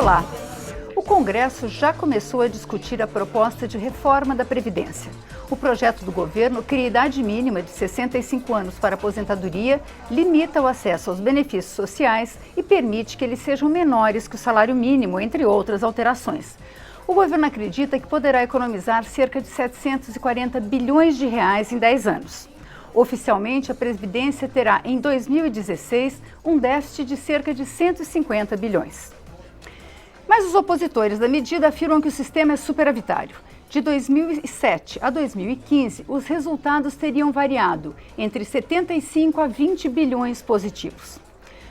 Olá! O Congresso já começou a discutir a proposta de reforma da Previdência. O projeto do governo cria idade mínima de 65 anos para aposentadoria, limita o acesso aos benefícios sociais e permite que eles sejam menores que o salário mínimo, entre outras alterações. O governo acredita que poderá economizar cerca de 740 bilhões de reais em 10 anos. Oficialmente, a Previdência terá, em 2016, um déficit de cerca de 150 bilhões. Mas os opositores da medida afirmam que o sistema é superavitário. De 2007 a 2015, os resultados teriam variado entre 75 a 20 bilhões positivos.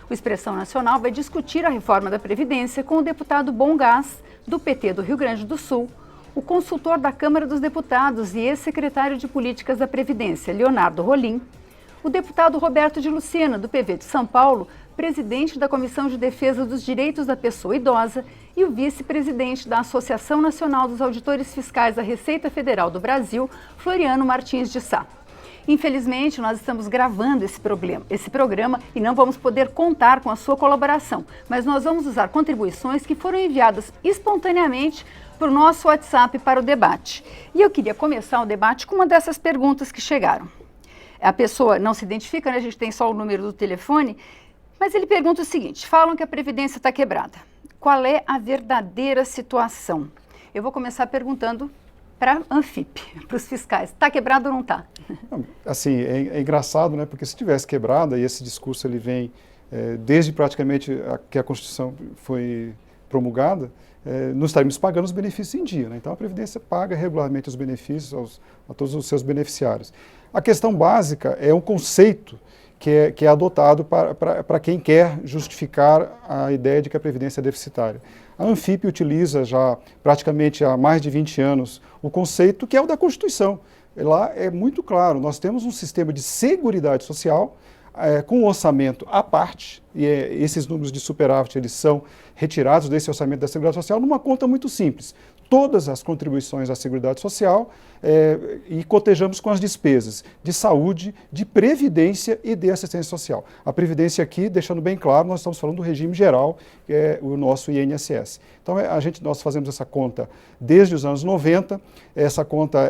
O Expressão Nacional vai discutir a reforma da Previdência com o deputado Bom Gás, do PT do Rio Grande do Sul, o consultor da Câmara dos Deputados e ex-secretário de Políticas da Previdência, Leonardo Rolim, o deputado Roberto de Lucena, do PV de São Paulo, presidente da Comissão de Defesa dos Direitos da Pessoa Idosa, e o vice-presidente da Associação Nacional dos Auditores Fiscais da Receita Federal do Brasil, Floriano Martins de Sá. Infelizmente, nós estamos gravando esse programa e não vamos poder contar com a sua colaboração, mas nós vamos usar contribuições que foram enviadas espontaneamente para o nosso WhatsApp para o debate. E eu queria começar o debate com uma dessas perguntas que chegaram. A pessoa não se identifica, né? A gente tem só o número do telefone, mas ele pergunta o seguinte: falam que a Previdência está quebrada. Qual é a verdadeira situação? Eu vou começar perguntando para a Anfip, para os fiscais. Está quebrado ou não está? Assim, é engraçado, né? Porque se tivesse quebrada, e esse discurso ele vem desde praticamente que a Constituição foi promulgada, nós estaríamos pagando os benefícios em dia, né? Então a Previdência paga regularmente os benefícios a todos os seus beneficiários. A questão básica é um conceito que é adotado para quem quer justificar a ideia de que a Previdência é deficitária. A Anfip utiliza já praticamente há mais de 20 anos o conceito que é o da Constituição. Lá é muito claro, nós temos um sistema de seguridade social com um orçamento à parte, e esses números de superávit eles são retirados desse orçamento da Seguridade Social numa conta muito simples. Todas as contribuições à Seguridade Social e cotejamos com as despesas de saúde, de previdência e de assistência social. A previdência aqui, deixando bem claro, nós estamos falando do regime geral, que é o nosso INSS. Então nós fazemos essa conta desde os anos 90, essa conta,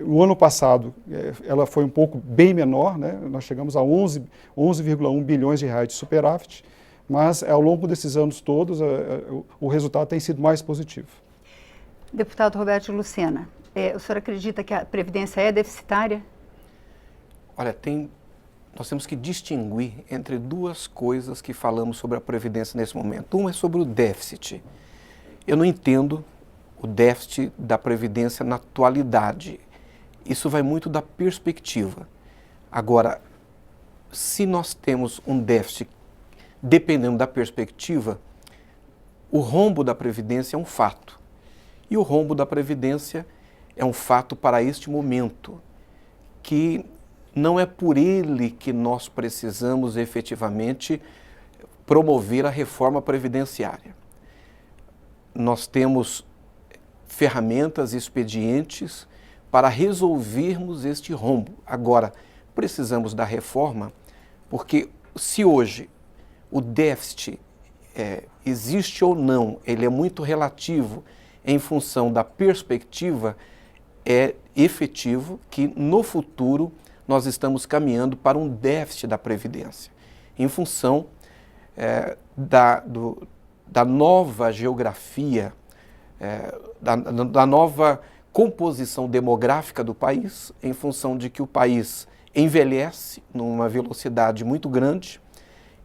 o ano passado, ela foi um pouco bem menor, né? Nós chegamos a 11,1 bilhões de reais de superávit, mas ao longo desses anos todos o resultado tem sido mais positivo. Deputado Roberto Lucena, o senhor acredita que a Previdência é deficitária? Olha, nós temos que distinguir entre duas coisas que falamos sobre a Previdência nesse momento. Uma é sobre o déficit. Eu não entendo o déficit da Previdência na atualidade. Isso vai muito da perspectiva. Agora, se nós temos um déficit dependendo da perspectiva, o rombo da Previdência é um fato. E o rombo da Previdência é um fato para este momento, que não é por ele que nós precisamos efetivamente promover a reforma previdenciária. Nós temos ferramentas, expedientes para resolvermos este rombo. Agora, precisamos da reforma, porque se hoje o déficit existe ou não, ele é muito relativo em função da perspectiva, é efetivo que no futuro nós estamos caminhando para um déficit da Previdência, em função da nova geografia, da nova composição demográfica do país, em função de que o país envelhece numa velocidade muito grande.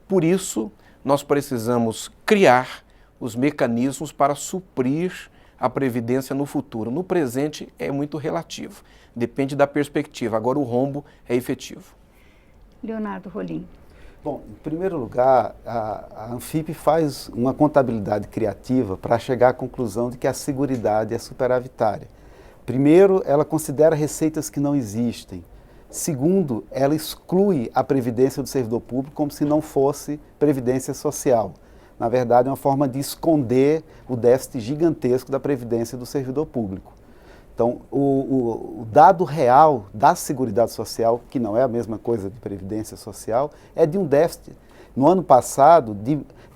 Por isso, nós precisamos criar os mecanismos para suprir a Previdência no futuro. No presente é muito relativo, depende da perspectiva. Agora o rombo é efetivo. Leonardo Rolim. Bom, em primeiro lugar, a Anfip faz uma contabilidade criativa para chegar à conclusão de que a seguridade é superavitária. Primeiro, ela considera receitas que não existem. Segundo, ela exclui a previdência do servidor público como se não fosse previdência social. Na verdade, é uma forma de esconder o déficit gigantesco da previdência do servidor público. Então, o dado real da Seguridade Social, que não é a mesma coisa de Previdência Social, é de um déficit. no ano passado,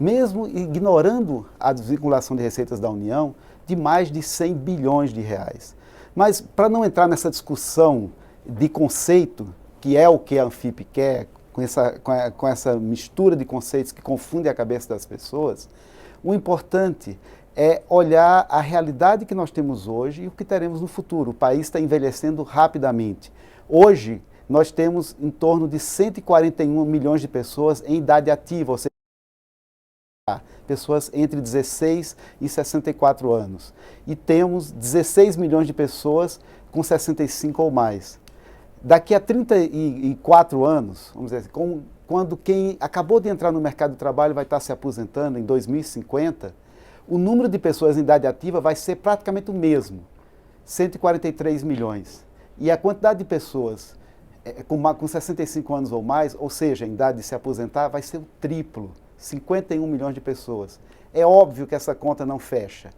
mesmo ignorando a desvinculação de receitas da União, de mais de 100 bilhões de reais. Mas, para não entrar nessa discussão de conceito, que é o que a Anfip quer, com essa mistura de conceitos que confunde a cabeça das pessoas, o importante é olhar a realidade que nós temos hoje e o que teremos no futuro. O país está envelhecendo rapidamente. Hoje, nós temos em torno de 141 milhões de pessoas em idade ativa, ou seja, pessoas entre 16 e 64 anos. E temos 16 milhões de pessoas com 65 ou mais. Daqui a 34 anos, vamos dizer assim, quando quem acabou de entrar no mercado de trabalho vai estar se aposentando em 2050, o número de pessoas em idade ativa vai ser praticamente o mesmo, 143 milhões. E a quantidade de pessoas com 65 anos ou mais, ou seja, em idade de se aposentar, vai ser o triplo, 51 milhões de pessoas. É óbvio que essa conta não fecha.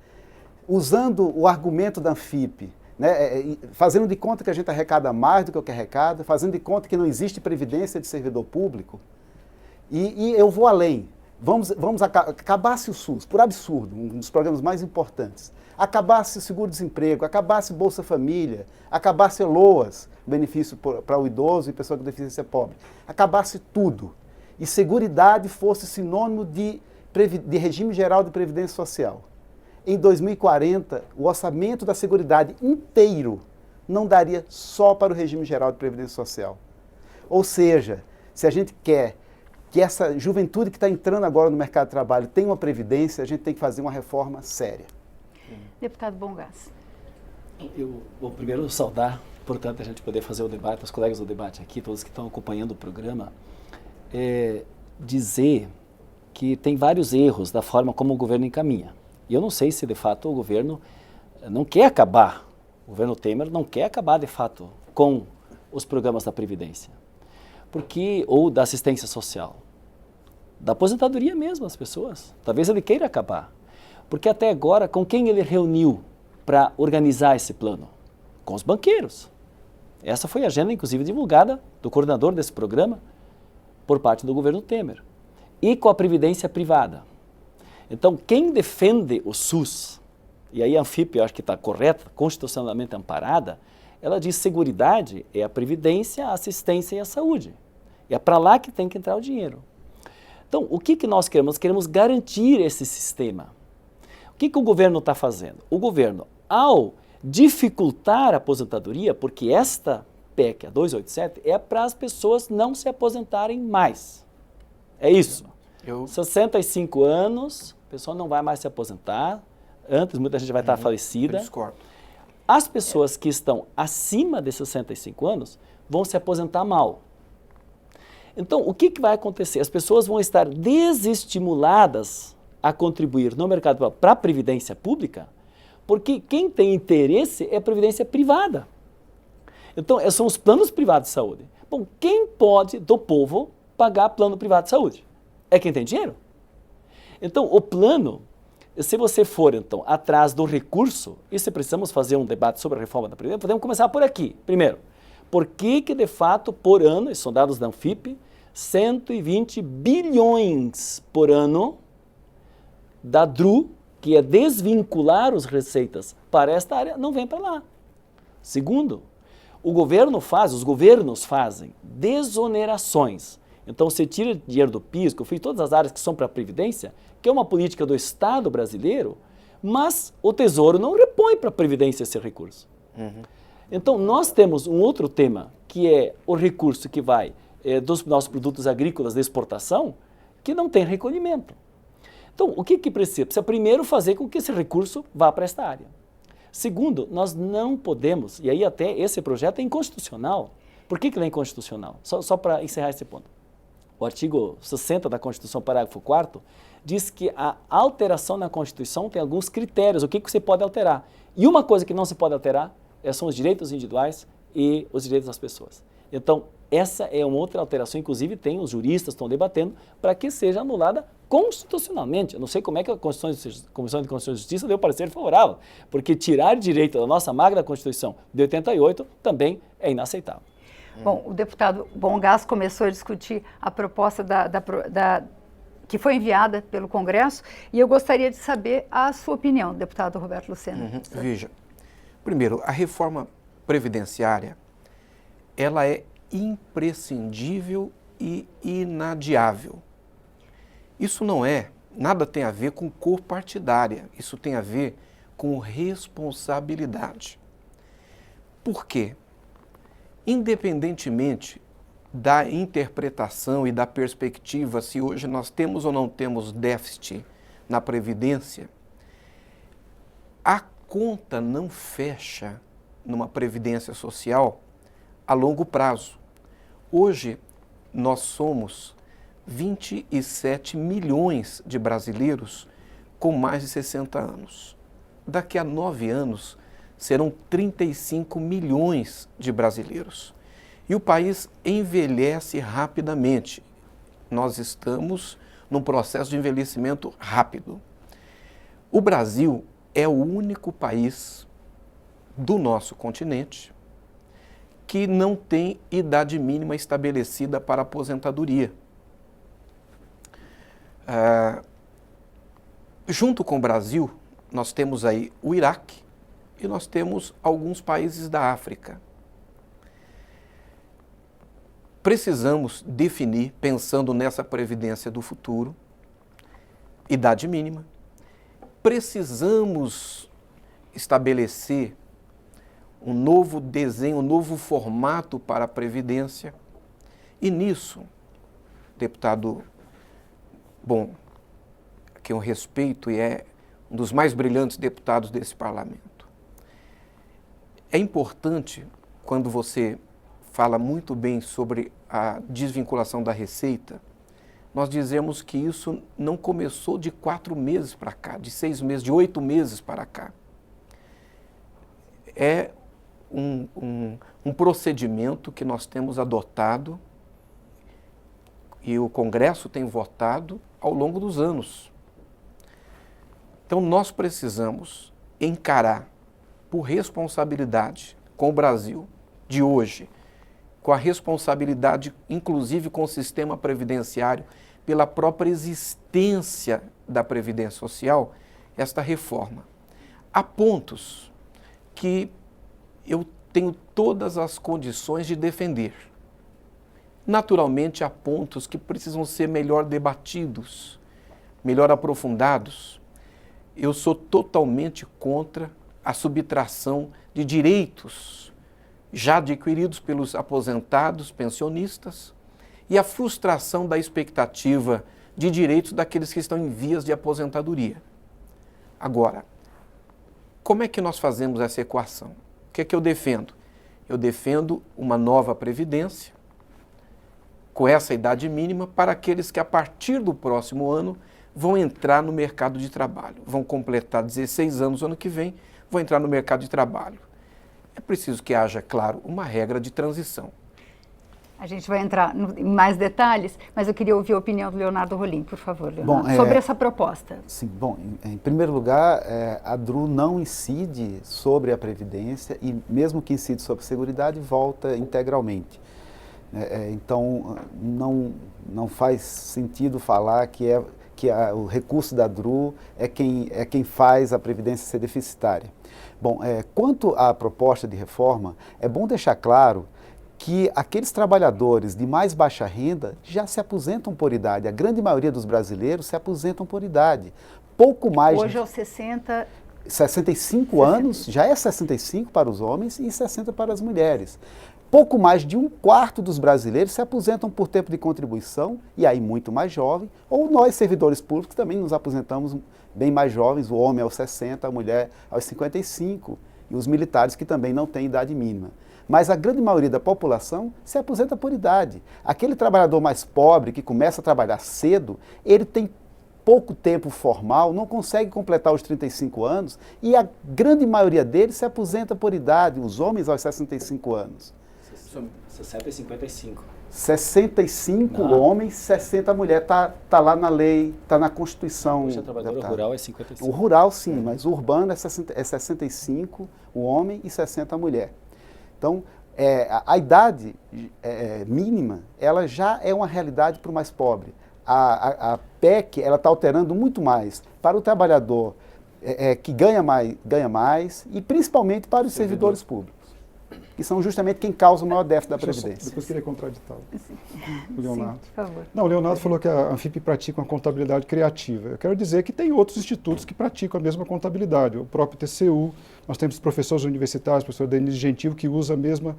Usando o argumento da Anfip, né, fazendo de conta que a gente arrecada mais do que o que arrecada, fazendo de conta que não existe previdência de servidor público, e eu vou além. Vamos acabar-se o SUS, por absurdo, um dos programas mais importantes. Acabar-se o seguro-desemprego, acabar-se Bolsa Família, acabar-se LOAS, benefício para o idoso e pessoa com deficiência pobre. Acabar-se tudo. E Seguridade fosse sinônimo de regime geral de previdência social. Em 2040, o orçamento da Seguridade inteiro não daria só para o regime geral de previdência social. Ou seja, se a gente quer que essa juventude que está entrando agora no mercado de trabalho tenha uma previdência, a gente tem que fazer uma reforma séria. Deputado Bongás. Eu vou primeiro saudar, portanto, a gente poder fazer o debate, os colegas do debate aqui, todos que estão acompanhando o programa, dizer que tem vários erros da forma como o governo encaminha. E eu não sei se, de fato, o governo não quer acabar, o governo Temer não quer acabar, de fato, com os programas da Previdência, ou da assistência social, da aposentadoria mesmo, as pessoas. Talvez ele queira acabar. Porque até agora, com quem ele reuniu para organizar esse plano? Com os banqueiros. Essa foi a agenda, inclusive, divulgada do coordenador desse programa por parte do governo Temer. E com a previdência privada. Então, quem defende o SUS, e aí a Anfip, eu acho que está correta, constitucionalmente amparada, ela diz que Seguridade é a previdência, a assistência e a saúde. É para lá que tem que entrar o dinheiro. Então, o que nós queremos? Nós queremos garantir esse sistema. O que o governo está fazendo? O governo, ao dificultar a aposentadoria, porque esta PEC, a 287, é para as pessoas não se aposentarem mais. É isso. 65 anos, a pessoa não vai mais se aposentar. Antes, muita gente vai estar falecida. Eu discordo. As pessoas que estão acima de 65 anos vão se aposentar mal. Então, o que vai acontecer? As pessoas vão estar desestimuladas a contribuir no mercado para a previdência pública, porque quem tem interesse é a previdência privada. Então, são os planos privados de saúde. Bom, quem pode, do povo, pagar plano privado de saúde? É quem tem dinheiro. Então, o plano, se você for, então, atrás do recurso, e se precisamos fazer um debate sobre a reforma da Previdência, podemos começar por aqui. Primeiro, por que, de fato, por ano, esses são dados da Anfip, 120 bilhões por ano da DRU, que é desvincular as receitas para esta área, não vem para lá. Segundo, os governos fazem desonerações. Então, você tira dinheiro do PIS, que eu fiz todas as áreas que são para a Previdência, que é uma política do Estado brasileiro, mas o Tesouro não repõe para a Previdência esse recurso. Então, nós temos um outro tema, que é o recurso que vai dos nossos produtos agrícolas de exportação, que não tem recolhimento. Então, o que precisa? Precisa primeiro fazer com que esse recurso vá para esta área. Segundo, nós não podemos, e aí até esse projeto é inconstitucional. Por que ele é inconstitucional? Só para encerrar esse ponto. O artigo 60 da Constituição, parágrafo 4º, diz que a alteração na Constituição tem alguns critérios, o que você pode alterar. E uma coisa que não se pode alterar são os direitos individuais e os direitos das pessoas. Então, essa é uma outra alteração, inclusive tem os juristas que estão debatendo para que seja anulada constitucionalmente. Eu não sei como é que a Comissão de Constituição e Justiça deu parecer favorável, porque tirar direito da nossa magna Constituição de 88 também é inaceitável. Bom, o deputado Bongás começou a discutir a proposta da que foi enviada pelo Congresso, e eu gostaria de saber a sua opinião, deputado Roberto Lucena. Veja, primeiro, a reforma previdenciária, ela é imprescindível e inadiável. Isso nada tem a ver com cor partidária, isso tem a ver com responsabilidade. Por quê? Independentemente da interpretação e da perspectiva se hoje nós temos ou não temos déficit na Previdência, a conta não fecha numa Previdência Social a longo prazo. Hoje, nós somos 27 milhões de brasileiros com mais de 60 anos. Daqui a 9 anos, serão 35 milhões de brasileiros. E o país envelhece rapidamente. Nós estamos num processo de envelhecimento rápido. O Brasil é o único país do nosso continente que não tem idade mínima estabelecida para aposentadoria. Junto com o Brasil, nós temos aí o Iraque e nós temos alguns países da África. Precisamos definir, pensando nessa previdência do futuro, idade mínima. Precisamos estabelecer um novo desenho, um novo formato para a Previdência. E nisso, deputado, que eu respeito e é um dos mais brilhantes deputados desse parlamento, é importante, quando você fala muito bem sobre a desvinculação da Receita, nós dizemos que isso não começou de 4 meses para cá, de 6 meses, de 8 meses para cá. É um procedimento que nós temos adotado e o Congresso tem votado ao longo dos anos. Então, nós precisamos encarar por responsabilidade com o Brasil de hoje, com a responsabilidade, inclusive com o sistema previdenciário, pela própria existência da Previdência Social, esta reforma. Há pontos que eu tenho todas as condições de defender. Naturalmente, há pontos que precisam ser melhor debatidos, melhor aprofundados. Eu sou totalmente contra a subtração de direitos já adquiridos pelos aposentados, pensionistas, e a frustração da expectativa de direitos daqueles que estão em vias de aposentadoria. Agora, como é que nós fazemos essa equação? O que é que eu defendo? Eu defendo uma nova previdência, com essa idade mínima, para aqueles que a partir do próximo ano vão entrar no mercado de trabalho. Vão completar 16 anos no ano que vem, vão entrar no mercado de trabalho. É preciso que haja, claro, uma regra de transição. A gente vai entrar em mais detalhes, mas eu queria ouvir a opinião do Leonardo Rolim, por favor, Leonardo, sobre essa proposta. Sim, em primeiro lugar, a DRU não incide sobre a Previdência e mesmo que incide sobre a Seguridade, volta integralmente. Então, não faz sentido falar que o recurso da DRU é quem faz a Previdência ser deficitária. Quanto à proposta de reforma, é bom deixar claro que aqueles trabalhadores de mais baixa renda já se aposentam por idade. A grande maioria dos brasileiros se aposentam por idade. Pouco mais... Hoje é os 65 anos, já é 65 para os homens e 60 para as mulheres. Pouco mais de 1/4 dos brasileiros se aposentam por tempo de contribuição, e aí muito mais jovem, ou nós, servidores públicos, também nos aposentamos bem mais jovens, o homem aos 60, a mulher aos 55, e os militares que também não têm idade mínima. Mas a grande maioria da população se aposenta por idade. Aquele trabalhador mais pobre que começa a trabalhar cedo, ele tem pouco tempo formal, não consegue completar os 35 anos, e a grande maioria deles se aposenta por idade, os homens aos 65 anos. 60 e 55. 65 homens, 60 mulheres, tá lá na lei, está na Constituição. Hoje, o trabalhador rural é 55. O rural, sim, mas o urbano é 65 o homem e 60 a mulher. Então, a idade mínima, ela já é uma realidade para o mais pobre. a PEC está alterando muito mais para o trabalhador que ganha mais e principalmente para os servidores públicos, que são justamente quem causa o maior déficit da Previdência. Depois queria contraditá-lo. O Leonardo. Sim, por favor. Não, o Leonardo falou que a Anfip pratica uma contabilidade criativa. Eu quero dizer que tem outros institutos que praticam a mesma contabilidade. O próprio TCU, nós temos professores universitários, professor Denise Gentil, que usa a mesma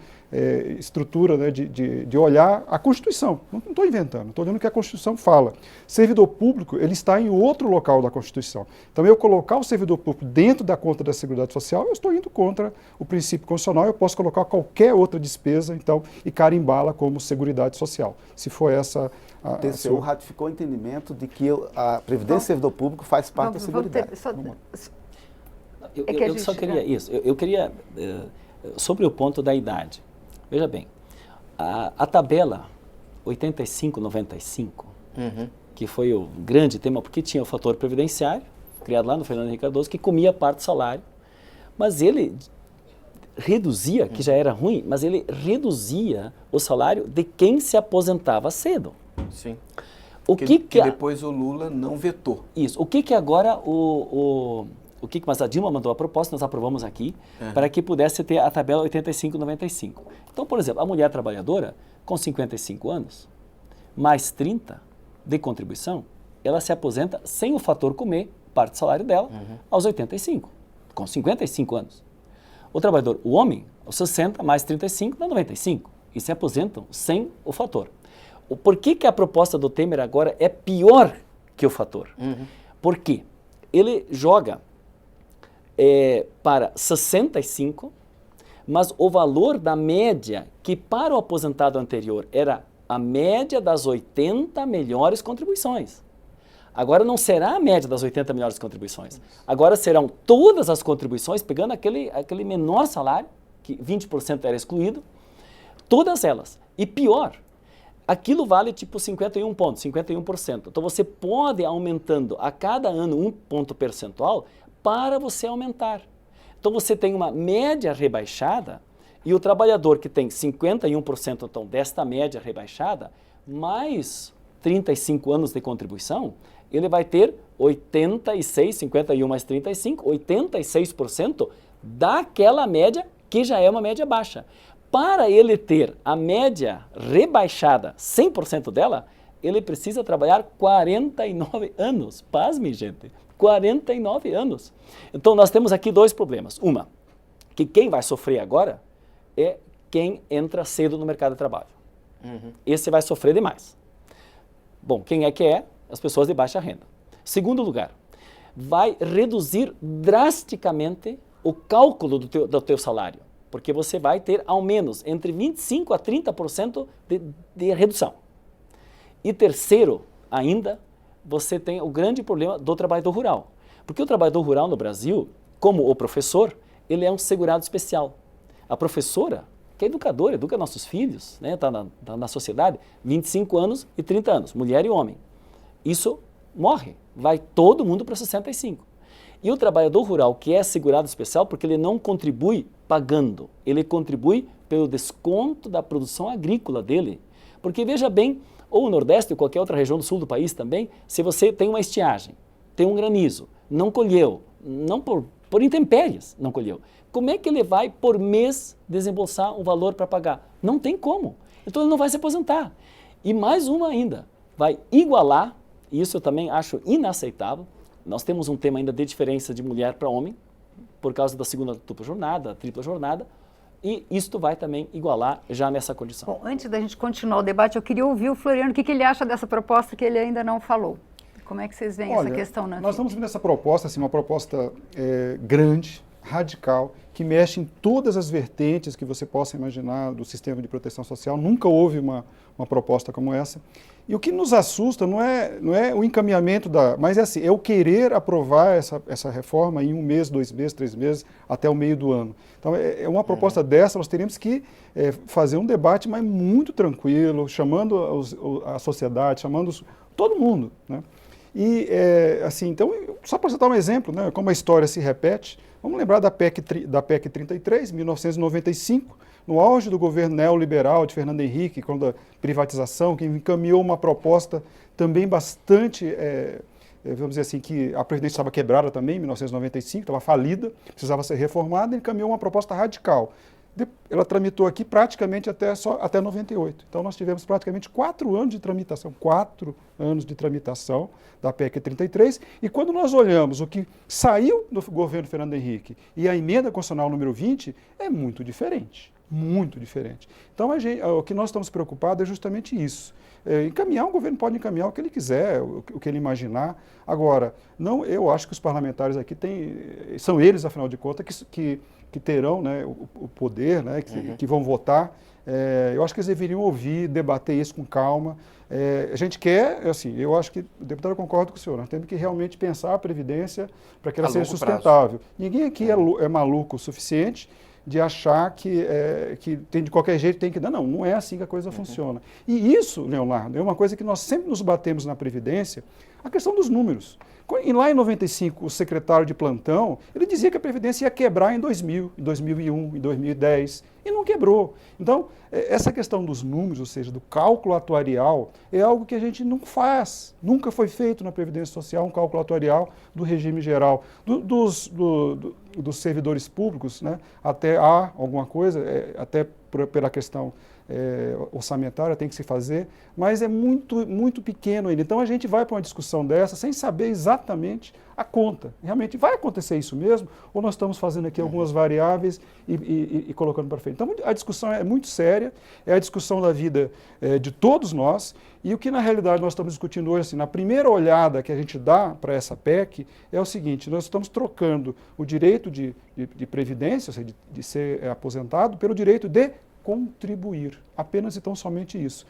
estrutura, né, de olhar a Constituição. Não estou inventando, estou olhando o que a Constituição fala. Servidor público, ele está em outro local da Constituição. Então, eu colocar o servidor público dentro da conta da Seguridade Social, eu estou indo contra o princípio constitucional, eu posso colocar qualquer outra despesa, então, e carimbá-la como Seguridade Social. Se for essa... O TCU ratificou o entendimento de que a Previdência do Servidor Público faz parte da Seguridade. Eu só queria isso. Eu queria, sobre o ponto da idade. Veja bem, a tabela 85-95, que foi o grande tema, porque tinha o fator previdenciário, criado lá no Fernando Henrique Cardoso, que comia parte do salário, mas ele reduzia, que já era ruim, mas ele reduzia o salário de quem se aposentava cedo. Sim. Que depois o Lula não vetou. Isso. O que agora mas a Dilma mandou a proposta, nós aprovamos aqui, para que pudesse ter a tabela 85-95. Então, por exemplo, a mulher trabalhadora com 55 anos, mais 30 de contribuição, ela se aposenta sem o fator comer parte do salário dela aos 85, com 55 anos. O trabalhador, o homem, aos 60 mais 35 dá 95 e se aposentam sem o fator. Por que a proposta do Temer agora é pior que o fator? Por quê? Ele joga para 65, mas o valor da média, que para o aposentado anterior era a média das 80 melhores contribuições. Agora não será a média das 80 melhores contribuições. Agora serão todas as contribuições, pegando aquele menor salário, que 20% era excluído, todas elas. E pior, aquilo vale tipo 51 pontos, 51%. Então você pode ir aumentando a cada ano um ponto percentual para você aumentar. Então você tem uma média rebaixada e o trabalhador que tem 51% então, desta média rebaixada, mais 35 anos de contribuição, ele vai ter 86, 51 mais 35, 86% daquela média que já é uma média baixa. Para ele ter a média rebaixada, 100% dela, ele precisa trabalhar 49 anos. Pasme, gente, 49 anos. Então nós temos aqui dois problemas. Uma, que quem vai sofrer agora é quem entra cedo no mercado de trabalho. Esse vai sofrer demais. Bom, quem é que é? As pessoas de baixa renda. Segundo lugar, vai reduzir drasticamente o cálculo do teu salário, porque você vai ter ao menos entre 25% a 30% de redução. E terceiro, ainda, você tem o grande problema do trabalhador rural. Porque o trabalhador rural no Brasil, como o professor, ele é um segurado especial. A professora, que é educadora, educa nossos filhos, né, tá na sociedade, 25 anos e 30 anos, mulher e homem. Isso morre, vai todo mundo para 65. E o trabalhador rural, que é segurado especial, porque ele não contribui pagando, ele contribui pelo desconto da produção agrícola dele. Porque veja bem, ou o Nordeste ou qualquer outra região do sul do país também, se você tem uma estiagem, tem um granizo, não colheu, não por intempéries não colheu, como é que ele vai por mês desembolsar um valor para pagar? Não tem como. Então ele não vai se aposentar. E mais uma ainda, vai igualar, e isso eu também acho inaceitável, nós temos um tema ainda de diferença de mulher para homem, por causa da segunda dupla jornada, tripla jornada, e isto vai também igualar já nessa condição. Bom, antes da gente continuar o debate, eu queria ouvir o Floriano, o que ele acha dessa proposta que ele ainda não falou. Como é que vocês veem essa questão, Nancy? Nós estamos vendo essa proposta, assim, uma proposta grande, radical, que mexe em todas as vertentes que você possa imaginar do sistema de proteção social. Nunca houve uma proposta como essa. E o que nos assusta não é o encaminhamento mas é assim, é o querer aprovar essa reforma em 1 mês, 2 meses, 3 meses, até o meio do ano. Então, é uma proposta dessa, nós teríamos que fazer um debate, mas muito tranquilo, chamando a sociedade, chamando todo mundo, né? E, assim, então, só para citar um exemplo, né, como a história se repete, vamos lembrar da PEC 33, 1995, no auge do governo neoliberal de Fernando Henrique, quando a privatização, que encaminhou uma proposta também bastante, vamos dizer assim, que a Previdência estava quebrada também, em 1995, estava falida, precisava ser reformada, ele encaminhou uma proposta radical. Ela tramitou aqui praticamente até 98. Então, nós tivemos praticamente 4 anos de tramitação, 4 anos de tramitação da PEC 33. E quando nós olhamos o que saiu do governo Fernando Henrique e a emenda constitucional número 20, é muito diferente. Muito diferente. Então, o que nós estamos preocupados é justamente isso. O governo pode encaminhar o que ele quiser, o que ele imaginar. Agora, eu acho que os parlamentares aqui são eles, afinal de contas, que terão, né, o poder, né, que vão votar. Eu acho que eles deveriam ouvir, debater isso com calma. A gente quer, assim, eu acho que, deputado, eu concordo com o senhor, nós temos que realmente pensar a Previdência para que ela seja sustentável. Ninguém aqui é maluco o suficiente de achar que de qualquer jeito tem que dar. Não é assim que a coisa funciona. E isso, Leonardo, é uma coisa que nós sempre nos batemos na Previdência, a questão dos números. Lá em 95, o secretário de plantão, ele dizia que a Previdência ia quebrar em 2000, em 2001, em 2010, e não quebrou. Então, essa questão dos números, ou seja, do cálculo atuarial, é algo que a gente não faz. Nunca foi feito na Previdência Social um cálculo atuarial do regime geral. Dos servidores públicos, né, até há alguma coisa, até pela questão orçamentária tem que se fazer, mas é muito, muito pequeno ainda. Então a gente vai para uma discussão dessa sem saber exatamente a conta. Realmente vai acontecer isso mesmo? Ou nós estamos fazendo aqui algumas variáveis e colocando para frente? Então a discussão é muito séria, é a discussão da vida de todos nós, e o que na realidade nós estamos discutindo hoje, assim, na primeira olhada que a gente dá para essa PEC, é o seguinte: nós estamos trocando o direito de previdência, ou seja, de ser aposentado, pelo direito de contribuir, apenas e tão somente isso.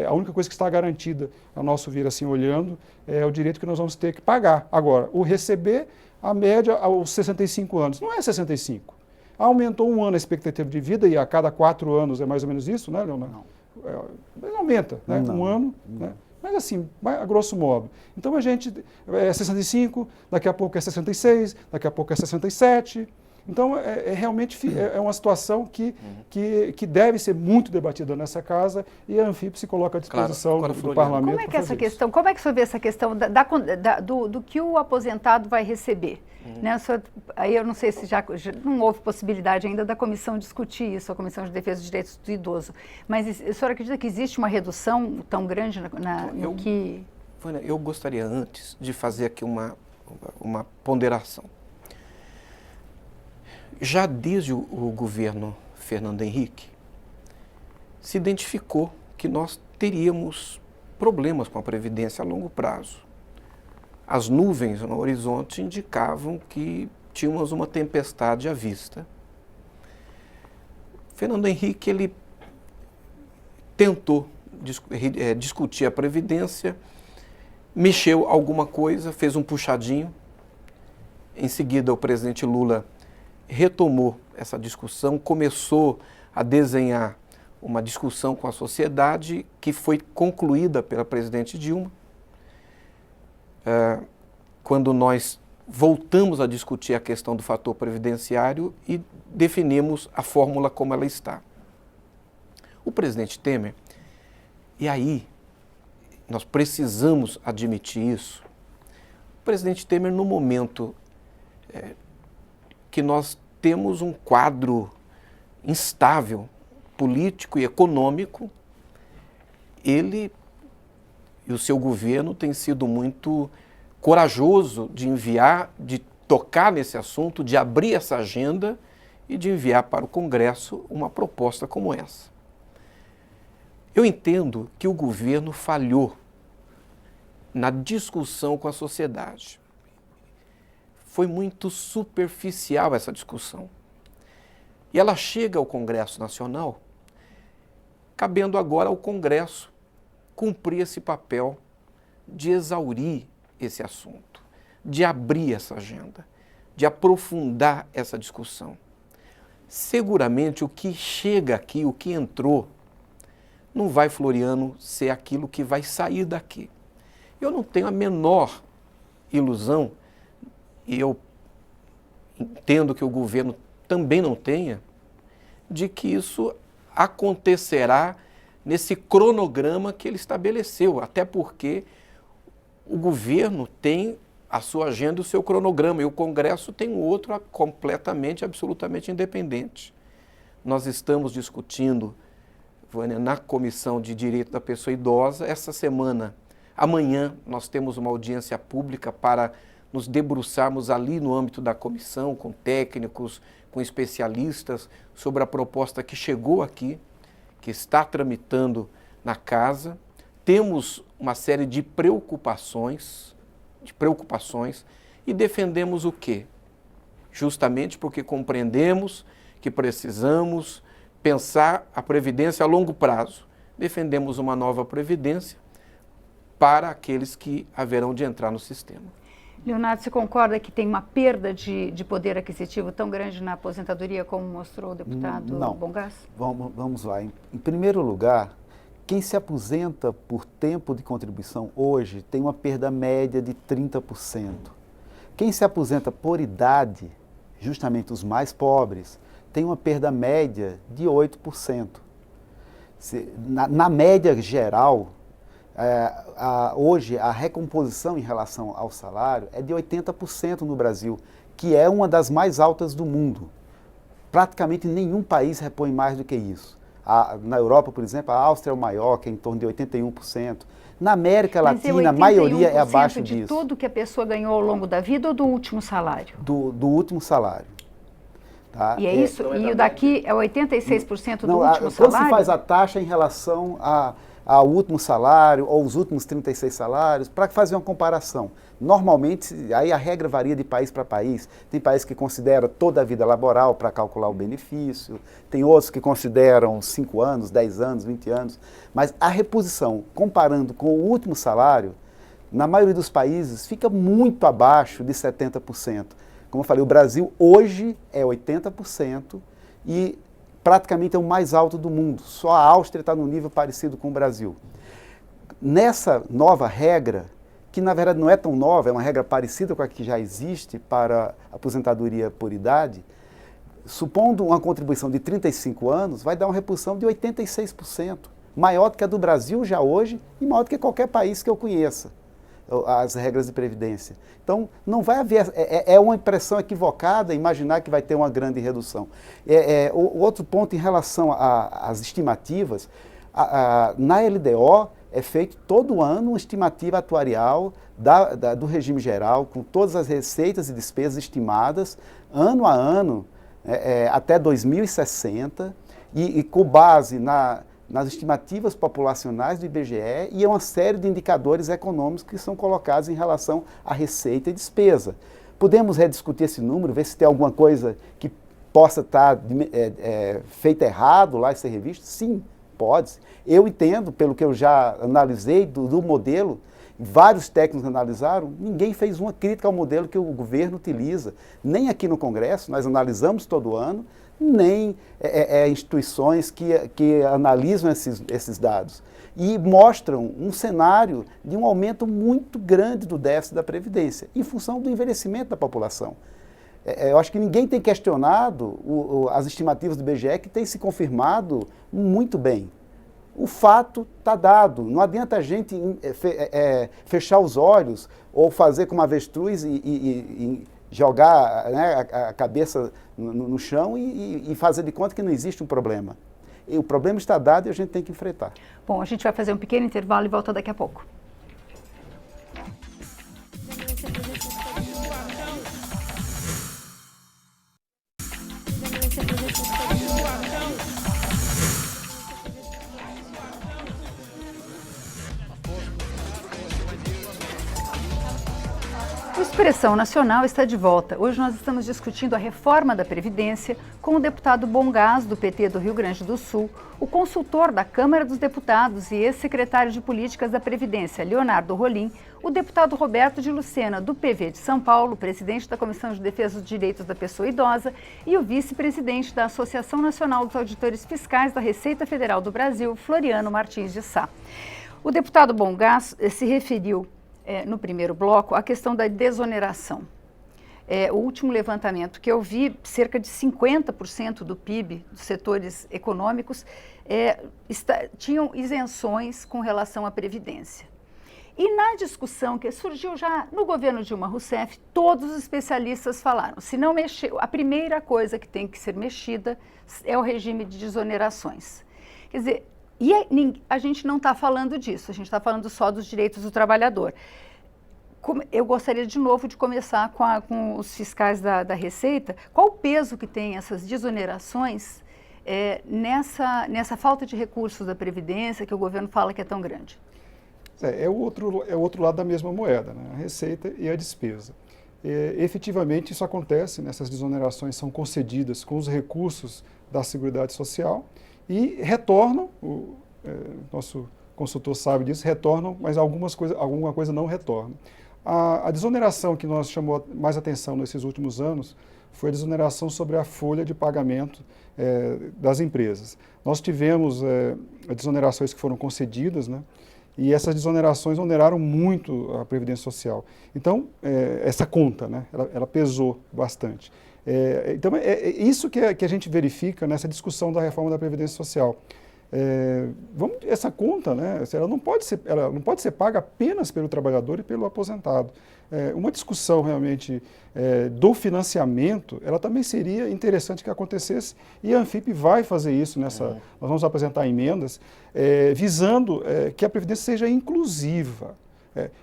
A única coisa que está garantida, ao nosso vir assim olhando, é o direito que nós vamos ter que pagar. Agora, o receber, a média aos 65 anos, não é 65. Aumentou um ano a expectativa de vida, e a cada 4 anos é mais ou menos isso, né, Leonardo? Mas aumenta, né? Um ano, né? Mas assim, a grosso modo. Então a gente é 65, daqui a pouco é 66, daqui a pouco é 67. Então, realmente uma situação que deve ser muito debatida nessa casa, e a Anfip se coloca à disposição do parlamento. Como é que essa questão, como é que o senhor vê essa questão do que o aposentado vai receber? Né, aí eu não sei se já não houve possibilidade ainda da comissão discutir isso, a Comissão de Defesa dos Direitos do Idoso. Mas o senhor acredita que existe uma redução tão grande no que... Eu gostaria antes de fazer aqui uma ponderação. Já desde o governo Fernando Henrique, se identificou que nós teríamos problemas com a Previdência a longo prazo. As nuvens no horizonte indicavam que tínhamos uma tempestade à vista. Fernando Henrique, ele tentou discutir a Previdência, mexeu alguma coisa, fez um puxadinho. Em seguida, o presidente Lula retomou essa discussão, começou a desenhar uma discussão com a sociedade que foi concluída pela presidente Dilma. Quando nós voltamos a discutir a questão do fator previdenciário e definimos a fórmula como ela está. O presidente Temer, e aí nós precisamos admitir isso, o presidente Temer, no momento que nós temos um quadro instável, político e econômico, ele e o seu governo têm sido muito corajoso de tocar nesse assunto, de abrir essa agenda e de enviar para o Congresso uma proposta como essa. Eu entendo que o governo falhou na discussão com a sociedade. Foi muito superficial essa discussão. E ela chega ao Congresso Nacional, cabendo agora ao Congresso cumprir esse papel de exaurir esse assunto, de abrir essa agenda, de aprofundar essa discussão. Seguramente o que chega aqui, o que entrou, não vai, Floriano, ser aquilo que vai sair daqui. Eu não tenho a menor ilusão, e eu entendo que o governo também não tenha, de que isso acontecerá nesse cronograma que ele estabeleceu, até porque o governo tem a sua agenda e o seu cronograma, e o Congresso tem um outro completamente, absolutamente independente. Nós estamos discutindo, Vânia, na Comissão de Direito da Pessoa Idosa, essa semana. Amanhã nós temos uma audiência pública para nos debruçarmos ali no âmbito da comissão, com técnicos, com especialistas, sobre a proposta que chegou aqui, que está tramitando na casa. Temos uma série de preocupações e defendemos o quê? Justamente porque compreendemos que precisamos pensar a Previdência a longo prazo. Defendemos uma nova Previdência para aqueles que haverão de entrar no sistema. Leonardo, você concorda que tem uma perda de poder aquisitivo tão grande na aposentadoria, como mostrou o deputado Bongás? Vamos lá. Em primeiro lugar, quem se aposenta por tempo de contribuição hoje tem uma perda média de 30%. Quem se aposenta por idade, justamente os mais pobres, tem uma perda média de 8%. Na média geral, hoje a recomposição em relação ao salário é de 80% no Brasil, que é uma das mais altas do mundo. Praticamente nenhum país repõe mais do que isso. Na Europa, por exemplo, a Áustria é o maior, que é em torno de 81%. Na América Latina, a maioria é abaixo disso. De tudo que a pessoa ganhou ao longo da vida ou do último salário? Do último salário. Tá? E é isso? E o daqui é 86% do último salário? Quando se faz a taxa em relação ao último salário ou os últimos 36 salários, para fazer uma comparação. Normalmente, aí a regra varia de país para país. Tem países que consideram toda a vida laboral para calcular o benefício, tem outros que consideram 5 anos, 10 anos, 20 anos. Mas a reposição, comparando com o último salário, na maioria dos países, fica muito abaixo de 70%. Como eu falei, o Brasil hoje é 80% e praticamente é o mais alto do mundo. Só a Áustria está num nível parecido com o Brasil. Nessa nova regra, que na verdade não é tão nova, é uma regra parecida com a que já existe para a aposentadoria por idade, supondo uma contribuição de 35 anos, vai dar uma reposição de 86%, maior do que a do Brasil já hoje e maior do que qualquer país que eu conheça, as regras de previdência. Então, não vai haver, é uma impressão equivocada imaginar que vai ter uma grande redução. O outro ponto em relação às estimativas, na LDO é feito todo ano uma estimativa atuarial do regime geral, com todas as receitas e despesas estimadas, ano a ano, até 2060, e com base nas estimativas populacionais do IBGE e uma série de indicadores econômicos que são colocados em relação à receita e despesa. Podemos rediscutir esse número, ver se tem alguma coisa que possa estar feita errado lá e ser revisto? Sim, pode. Eu entendo, pelo que eu já analisei do modelo, vários técnicos analisaram, ninguém fez uma crítica ao modelo que o governo utiliza. Nem aqui no Congresso, nós analisamos todo ano, nem instituições que analisam esses dados. E mostram um cenário de um aumento muito grande do déficit da Previdência, em função do envelhecimento da população. Eu acho que ninguém tem questionado as estimativas do IBGE, que tem se confirmado muito bem. O fato está dado, não adianta a gente fechar os olhos ou fazer como avestruz e jogar, né, a cabeça no chão e fazer de conta que não existe um problema. E o problema está dado e a gente tem que enfrentar. Bom, a gente vai fazer um pequeno intervalo e volta daqui a pouco. O Expressão Nacional está de volta. Hoje nós estamos discutindo a reforma da Previdência com o deputado Bongás, do PT do Rio Grande do Sul, o consultor da Câmara dos Deputados e ex-secretário de Políticas da Previdência, Leonardo Rolim, o deputado Roberto de Lucena, do PV de São Paulo, presidente da Comissão de Defesa dos Direitos da Pessoa Idosa, e o vice-presidente da Associação Nacional dos Auditores Fiscais da Receita Federal do Brasil, Floriano Martins de Sá. O deputado Bongás se referiu no primeiro bloco, a questão da desoneração. o último levantamento que eu vi, cerca de 50% do PIB dos setores econômicos tinham isenções com relação à Previdência. E na discussão que surgiu já no governo Dilma Rousseff, todos os especialistas falaram, se não mexer, a primeira coisa que tem que ser mexida é o regime de desonerações. Quer dizer, a gente não está falando disso, a gente está falando só dos direitos do trabalhador. Eu gostaria de novo de começar com os fiscais da Receita. Qual o peso que tem essas desonerações nessa falta de recursos da Previdência que o governo fala que é tão grande? É o outro lado da mesma moeda, né? A receita e a despesa. Efetivamente, isso acontece, essas desonerações são concedidas com os recursos da Seguridade Social e retornam, nosso consultor sabe disso, retornam, mas alguma coisa não retorna. A desoneração que nós chamou mais atenção nesses últimos anos foi a desoneração sobre a folha de pagamento das empresas. Nós tivemos desonerações que foram concedidas, né? E essas desonerações oneraram muito a Previdência Social. Então, essa conta, né, ela pesou bastante. Então, é isso que a gente verifica nessa discussão da reforma da Previdência Social. Essa conta, né, ela não pode ser paga apenas pelo trabalhador e pelo aposentado. Uma discussão realmente do financiamento, ela também seria interessante que acontecesse, e a Anfip vai fazer isso nós vamos apresentar emendas, visando que a Previdência seja inclusiva.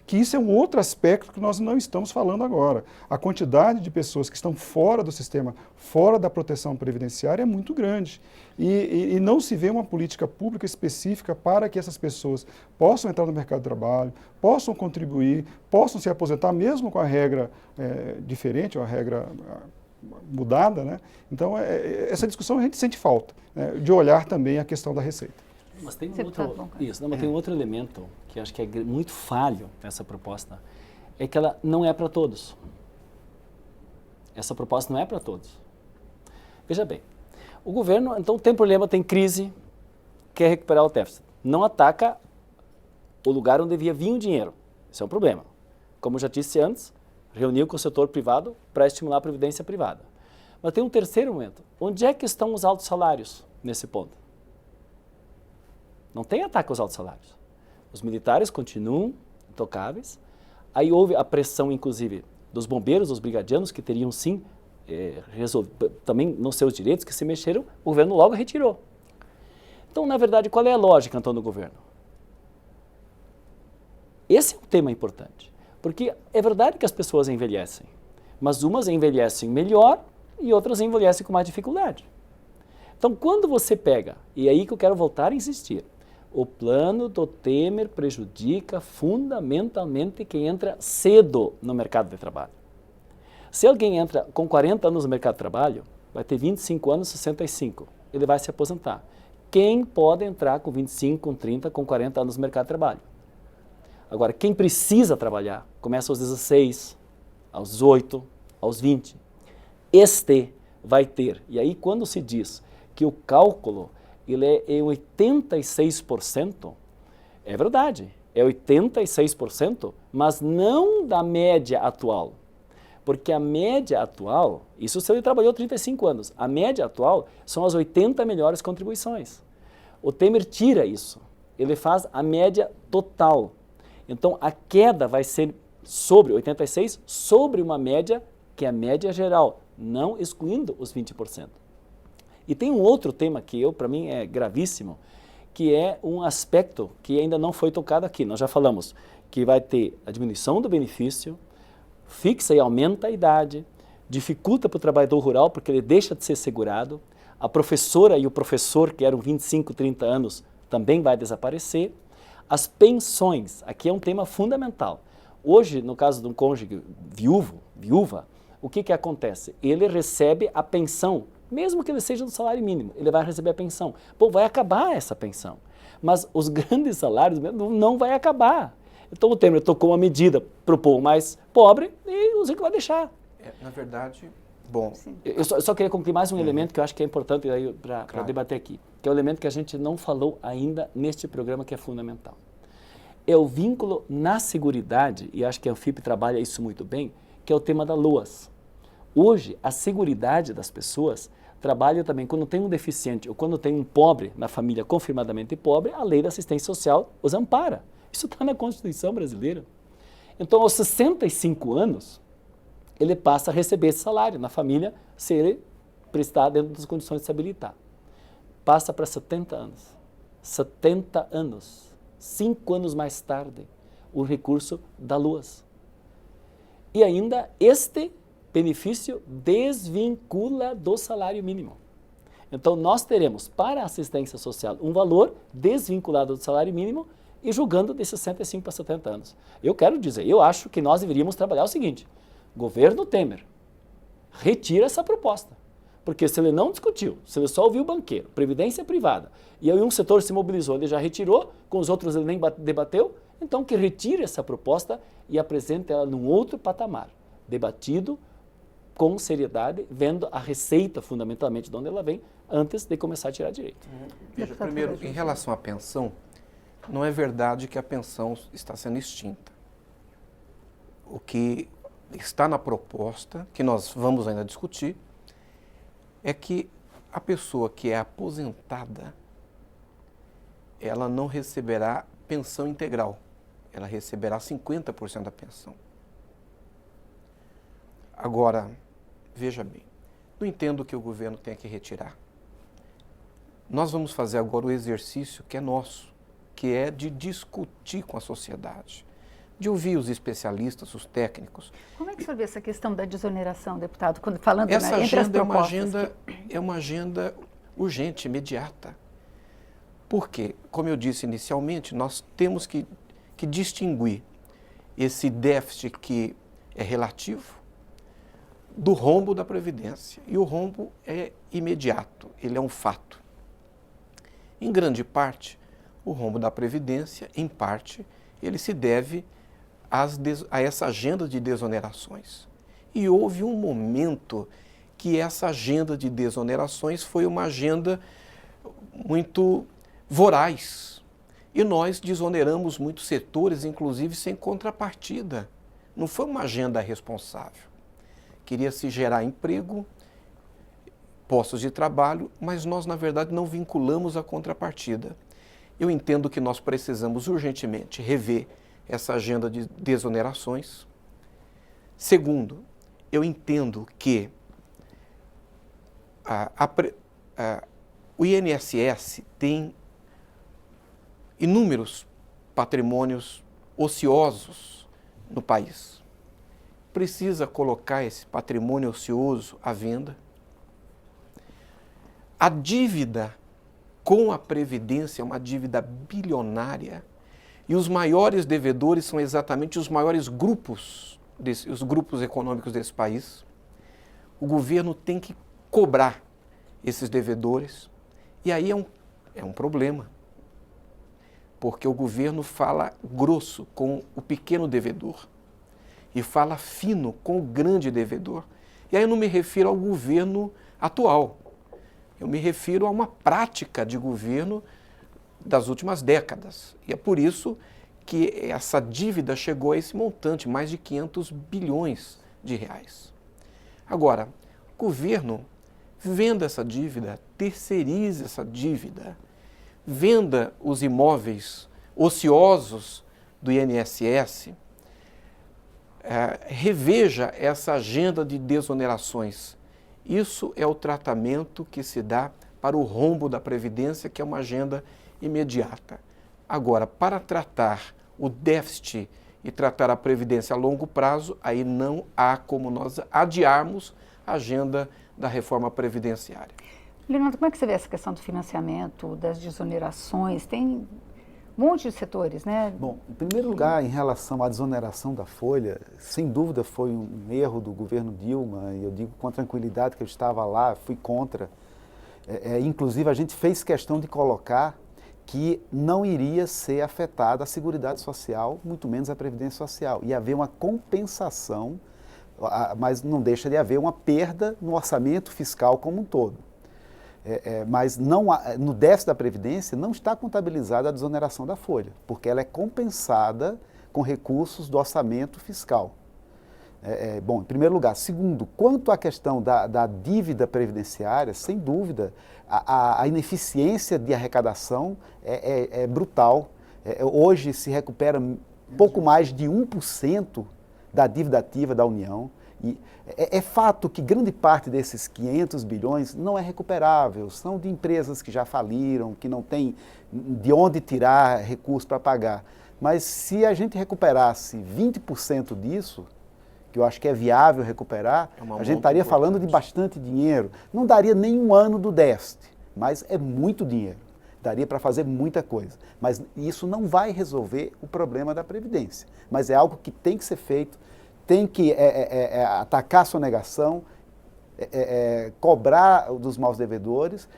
Que isso é um outro aspecto que nós não estamos falando agora. A quantidade de pessoas que estão fora do sistema, fora da proteção previdenciária é muito grande. E não se vê uma política pública específica para que essas pessoas possam entrar no mercado de trabalho, possam contribuir, possam se aposentar, mesmo com a regra diferente, ou a regra mudada, né? Então, essa discussão a gente sente falta, né, de olhar também a questão da receita. Mas tem tem um outro elemento que acho que é muito falho nessa proposta, é que ela não é para todos. Essa proposta não é para todos. Veja bem, o governo, então, tem problema, tem crise, quer recuperar o déficit. Não ataca o lugar onde devia vir o dinheiro. Isso é um problema. Como eu já disse antes, reuniu com o setor privado para estimular a previdência privada. Mas tem um terceiro momento. Onde é que estão os altos salários nesse ponto? Não tem ataque aos altos salários. Os militares continuam intocáveis. Aí houve a pressão, inclusive, dos bombeiros, dos brigadianos, que teriam sim também nos seus direitos, que se mexeram, o governo logo retirou. Então, na verdade, qual é a lógica, então, do governo? Esse é um tema importante, porque é verdade que as pessoas envelhecem, mas umas envelhecem melhor e outras envelhecem com mais dificuldade. Então, quando você pega, e é aí que eu quero voltar a insistir, o plano do Temer prejudica fundamentalmente quem entra cedo no mercado de trabalho. Se alguém entra com 40 anos no mercado de trabalho, vai ter 25 anos, 65, ele vai se aposentar. Quem pode entrar com 25, com 30, com 40 anos no mercado de trabalho? Agora, quem precisa trabalhar, começa aos 16, aos 18, aos 20. Este vai ter, e aí quando se diz que o cálculo ele é 86%, é verdade, é 86%, mas não da média atual. Porque a média atual, isso se ele trabalhou 35 anos, a média atual são as 80 melhores contribuições. O Temer tira isso, ele faz a média total. Então a queda vai ser sobre 86, sobre uma média que é a média geral, não excluindo os 20%. E tem um outro tema que para mim é gravíssimo, que é um aspecto que ainda não foi tocado aqui. Nós já falamos que vai ter a diminuição do benefício, fixa e aumenta a idade, dificulta para o trabalhador rural porque ele deixa de ser segurado, a professora e o professor que eram 25, 30 anos também vai desaparecer. As pensões, aqui é um tema fundamental. Hoje, no caso de um cônjuge viúva, o que acontece? Ele recebe a pensão, mesmo que ele seja do salário mínimo, ele vai receber a pensão. Bom, vai acabar essa pensão, mas os grandes salários não vai acabar. Então o Temer tocou uma medida para o povo mais pobre e o Zico vai deixar. Na verdade, bom... Eu só queria concluir mais um elemento que eu acho que é importante para debater aqui, que é o elemento que a gente não falou ainda neste programa, que é fundamental. É o vínculo na seguridade, e acho que a Anfip trabalha isso muito bem, que é o tema da LOAS. Hoje, a seguridade das pessoas trabalha também quando tem um deficiente ou quando tem um pobre na família confirmadamente pobre, a lei da assistência social os ampara. Isso está na Constituição brasileira. Então, aos 65 anos, ele passa a receber esse salário na família se ele prestar dentro das condições de se habilitar. Passa para 70 anos. 70 anos. 5 anos mais tarde, o recurso da LUAS. E ainda este benefício desvincula do salário mínimo. Então, nós teremos para a assistência social um valor desvinculado do salário mínimo e julgando de 65 para 70 anos. Eu quero dizer, eu acho que nós deveríamos trabalhar o seguinte, governo Temer, retira essa proposta. Porque se ele não discutiu, se ele só ouviu o banqueiro, previdência privada, e aí um setor se mobilizou, ele já retirou, com os outros ele nem debateu, então que retire essa proposta e apresente ela num outro patamar, debatido com seriedade, vendo a receita fundamentalmente de onde ela vem, antes de começar a tirar direito. Veja, primeiro, em relação à pensão, não é verdade que a pensão está sendo extinta. O que está na proposta, que nós vamos ainda discutir, é que a pessoa que é aposentada, ela não receberá pensão integral, ela receberá 50% da pensão. Agora, veja bem, não entendo que o governo tenha que retirar. Nós vamos fazer agora o exercício que é nosso, que é de discutir com a sociedade, de ouvir os especialistas, os técnicos. Como é que você vê essa questão da desoneração, deputado, quando falando Essa entre as agenda propostas? é uma agenda urgente, imediata. Porque, como eu disse inicialmente, nós temos que distinguir esse déficit que é relativo do rombo da Previdência. E o rombo é imediato, ele é um fato. Em grande parte, o rombo da Previdência, em parte, ele se deve a essa agenda de desonerações. E houve um momento que essa agenda de desonerações foi uma agenda muito voraz. E nós desoneramos muitos setores, inclusive sem contrapartida. Não foi uma agenda responsável. Queria-se gerar emprego, postos de trabalho, mas nós, na verdade, não vinculamos a contrapartida. Eu entendo que nós precisamos urgentemente rever essa agenda de desonerações. Segundo, eu entendo que o INSS tem inúmeros patrimônios ociosos no país. Precisa colocar esse patrimônio ocioso à venda. A dívida com a Previdência é uma dívida bilionária e os maiores devedores são exatamente os maiores grupos, os grupos econômicos desse país. O governo tem que cobrar esses devedores e aí é um problema, porque o governo fala grosso com o pequeno devedor e fala fino com o grande devedor. E aí eu não me refiro ao governo atual, eu me refiro a uma prática de governo das últimas décadas. E é por isso que essa dívida chegou a esse montante, mais de 500 bilhões de reais. Agora, o governo venda essa dívida, terceirize essa dívida, venda os imóveis ociosos do INSS, reveja essa agenda de desonerações. Isso é o tratamento que se dá para o rombo da Previdência, que é uma agenda imediata. Agora, para tratar o déficit e tratar a Previdência a longo prazo, aí não há como nós adiarmos a agenda da reforma previdenciária. Leonardo, como é que você vê essa questão do financiamento, das desonerações? Tem um monte de setores, né? Bom, em primeiro lugar, em relação à desoneração da folha, sem dúvida foi um erro do governo Dilma, e eu digo com tranquilidade que eu estava lá, fui contra. Inclusive, a gente fez questão de colocar que não iria ser afetada a Seguridade Social, muito menos a Previdência Social. Ia haver uma compensação, mas não deixa de haver uma perda no orçamento fiscal como um todo. Mas não, no déficit da Previdência não está contabilizada a desoneração da folha, porque ela é compensada com recursos do orçamento fiscal. Bom, em primeiro lugar. Segundo, quanto à questão da dívida previdenciária, sem dúvida, a ineficiência de arrecadação é brutal. Hoje se recupera pouco mais de 1% da dívida ativa da União. E é fato que grande parte desses 500 bilhões não é recuperável, são de empresas que já faliram, que não têm de onde tirar recursos para pagar. Mas se a gente recuperasse 20% disso, que eu acho que é viável recuperar, a gente estaria falando de bastante dinheiro. Não daria nem um ano do déficit, mas é muito dinheiro. Daria para fazer muita coisa. Mas isso não vai resolver o problema da Previdência. Mas é algo que tem que ser feito, tem que atacar a sonegação, cobrar dos maus devedores,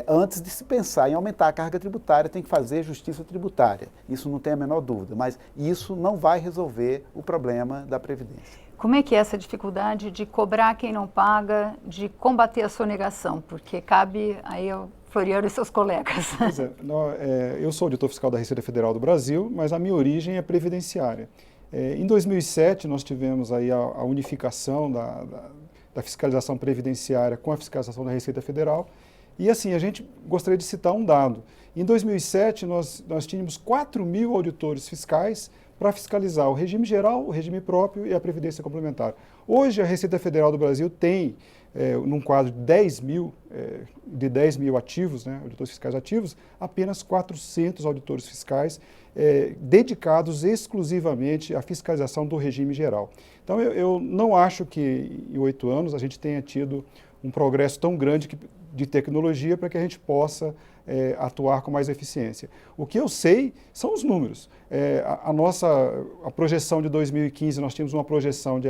antes de se pensar em aumentar a carga tributária, tem que fazer justiça tributária. Isso não tem a menor dúvida, mas isso não vai resolver o problema da Previdência. Como é que é essa dificuldade de cobrar quem não paga, de combater a sonegação? Porque cabe aí ao Floriano e seus colegas. Pois é, eu sou auditor fiscal da Receita Federal do Brasil, mas a minha origem é previdenciária. Em 2007, nós tivemos aí a unificação da fiscalização previdenciária com a fiscalização da Receita Federal. E assim, a gente gostaria de citar um dado. Em 2007, nós tínhamos 4.000 auditores fiscais para fiscalizar o regime geral, o regime próprio e a previdência complementar. Hoje, a Receita Federal do Brasil tem, num quadro de 10 mil ativos, né, auditores fiscais ativos, apenas 400 auditores fiscais dedicados exclusivamente à fiscalização do regime geral. Então, eu não acho que em 8 anos a gente tenha tido um progresso tão grande de tecnologia para que a gente possa atuar com mais eficiência. O que eu sei são os números. A projeção de 2015, nós tínhamos uma projeção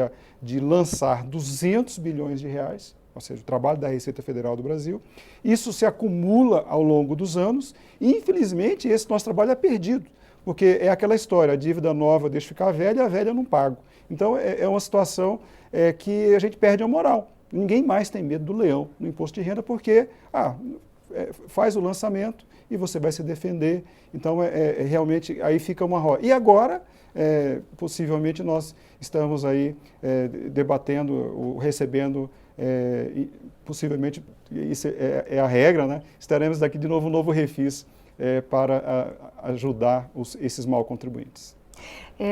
de lançar 200 bilhões de reais, ou seja, o trabalho da Receita Federal do Brasil. Isso se acumula ao longo dos anos e, infelizmente, esse nosso trabalho é perdido, porque é aquela história, a dívida nova deixa ficar velha e a velha eu não pago. Então, é uma situação que a gente perde a moral. Ninguém mais tem medo do leão no imposto de renda porque faz o lançamento e você vai se defender. Então, realmente, aí fica uma roda. E agora, possivelmente, nós estamos aí debatendo, recebendo, possivelmente, isso é a regra, né? Estaremos daqui de novo um novo refis para ajudar esses mal contribuintes.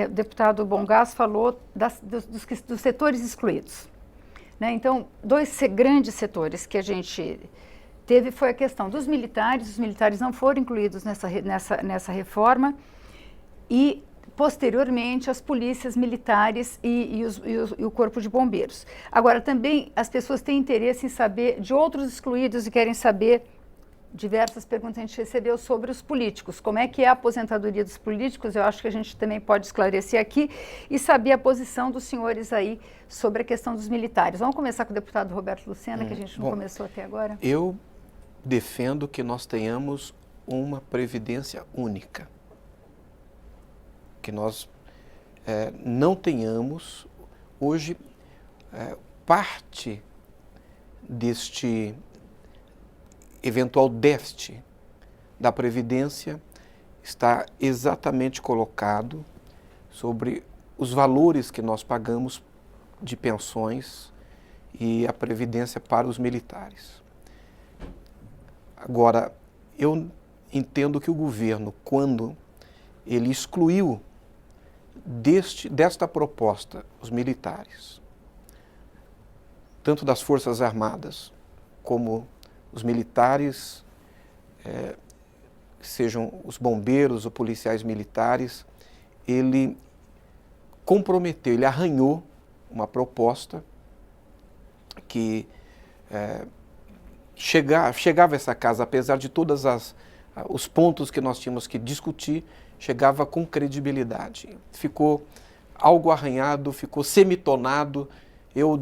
O deputado Bongás falou dos setores excluídos. Né? Então, 2 grandes setores que a gente teve foi a questão dos militares. Os militares não foram incluídos nessa reforma e, posteriormente, as polícias militares e o Corpo de Bombeiros. Agora, também as pessoas têm interesse em saber de outros excluídos e querem saber diversas perguntas que a gente recebeu sobre os políticos. Como é que é a aposentadoria dos políticos? Eu acho que a gente também pode esclarecer aqui e saber a posição dos senhores aí sobre a questão dos militares. Vamos começar com o deputado Roberto Lucena, que a gente não começou até agora. Eu defendo que nós tenhamos uma previdência única. Que nós não tenhamos, hoje, parte deste eventual déficit da Previdência está exatamente colocado sobre os valores que nós pagamos de pensões e a Previdência para os militares. Agora, eu entendo que o governo, quando ele excluiu desta proposta os militares, tanto das Forças Armadas como os militares, sejam os bombeiros ou policiais militares, ele comprometeu, ele arranhou uma proposta que chegava a essa casa, apesar de todos os pontos que nós tínhamos que discutir, chegava com credibilidade. Ficou algo arranhado, ficou semitonado. Eu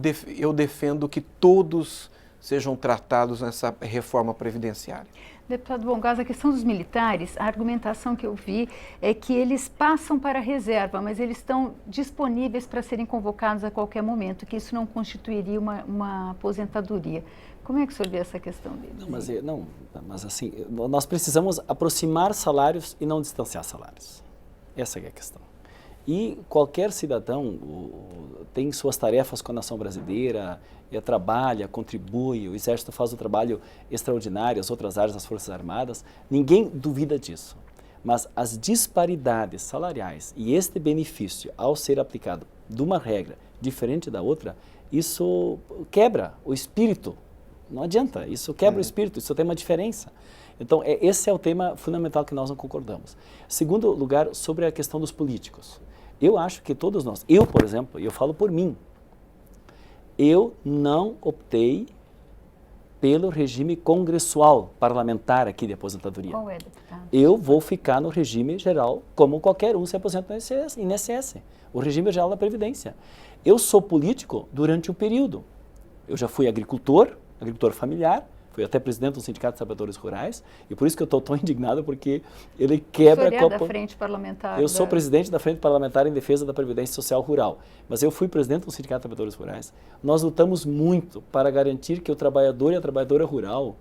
defendo que todos sejam tratados nessa reforma previdenciária. Deputado Bongás, a questão dos militares, a argumentação que eu vi é que eles passam para a reserva, mas eles estão disponíveis para serem convocados a qualquer momento, que isso não constituiria uma aposentadoria. Como é que o senhor vê essa questão deles? Mas assim, nós precisamos aproximar salários e não distanciar salários. Essa é a questão. E qualquer cidadão tem suas tarefas com a nação brasileira, trabalha, contribui, o Exército faz um trabalho extraordinário, as outras áreas das Forças Armadas, ninguém duvida disso. Mas as disparidades salariais e este benefício, ao ser aplicado de uma regra diferente da outra, isso quebra o espírito. Não adianta, isso quebra o espírito, isso tem uma diferença. Então, esse é o tema fundamental que nós não concordamos. Segundo lugar, sobre a questão dos políticos. Eu acho que todos nós, eu, por exemplo, eu falo por mim, eu não optei pelo regime congressual parlamentar aqui de aposentadoria. Qual é, deputado? Eu vou ficar no regime geral, como qualquer um se aposenta no INSS, o regime geral da Previdência. Eu sou político durante um período. Eu já fui agricultor familiar, fui até presidente do Sindicato de Trabalhadores Rurais, e por isso que eu estou tão indignado, porque ele quebra... O senhor é da Frente Parlamentar? Eu sou presidente da Frente Parlamentar em Defesa da Previdência Social Rural, mas eu fui presidente do Sindicato de Trabalhadores Rurais. Nós lutamos muito para garantir que o trabalhador e a trabalhadora rural,